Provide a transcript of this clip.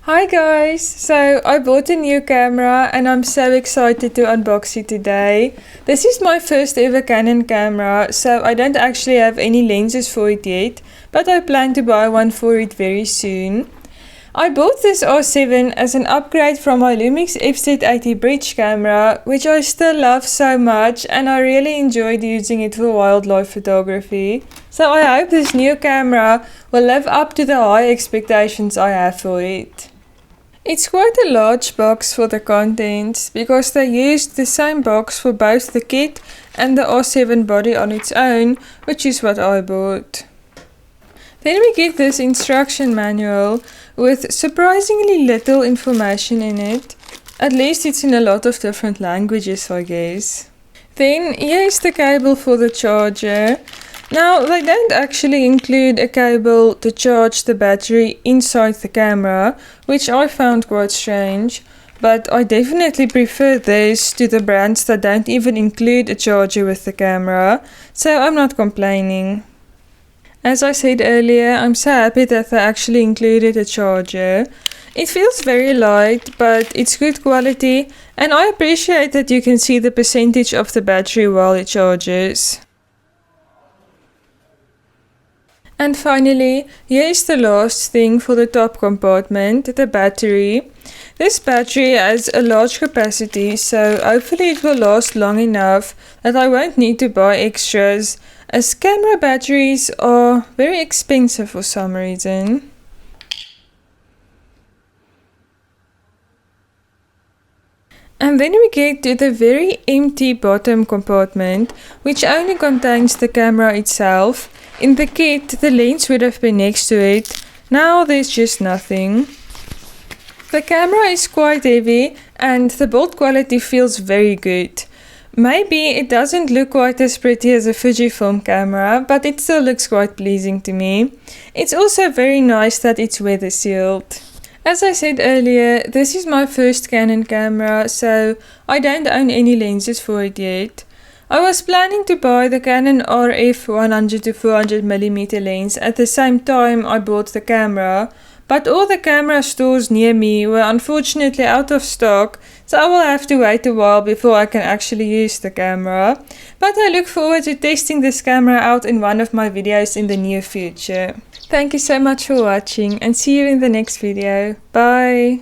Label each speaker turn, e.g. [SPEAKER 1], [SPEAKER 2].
[SPEAKER 1] Hi guys! So I bought a new camera and I'm so excited to unbox it today. This is my first ever Canon camera, so I don't actually have any lenses for it yet, but I plan to buy one for it very soon. I bought this R7 as an upgrade from my Lumix FZ80 bridge camera, which I still love so much and I really enjoyed using it for wildlife photography. So I hope this new camera will live up to the high expectations I have for it. It's quite a large box for the contents because they used the same box for both the kit and the R7 body on its own, which is what I bought. Then we get this instruction manual with surprisingly little information in it. At least it's in a lot of different languages, I guess. Then here is the cable for the charger. Now, they don't actually include a cable to charge the battery inside the camera, which I found quite strange, but I definitely prefer this to the brands that don't even include a charger with the camera, so I'm not complaining. As I said earlier, I'm so happy that they actually included a charger. It feels very light, but it's good quality, and I appreciate that you can see the percentage of the battery while it charges. And finally, here is the last thing for the top compartment, the battery. This battery has a large capacity, so hopefully it will last long enough that I won't need to buy extras, as camera batteries are very expensive for some reason. And then we get to the very empty bottom compartment, which only contains the camera itself. In the kit, the lens would have been next to it. Now there's just nothing. The camera is quite heavy and the build quality feels very good. Maybe it doesn't look quite as pretty as a Fujifilm camera, but it still looks quite pleasing to me. It's also very nice that it's weather sealed. As I said earlier, this is my first Canon camera, so I don't own any lenses for it yet. I was planning to buy the Canon RF 100-400mm lens at the same time I bought the camera, but all the camera stores near me were unfortunately out of stock, so I will have to wait a while before I can actually use the camera. But I look forward to testing this camera out in one of my videos in the near future. Thank you so much for watching and see you in the next video. Bye!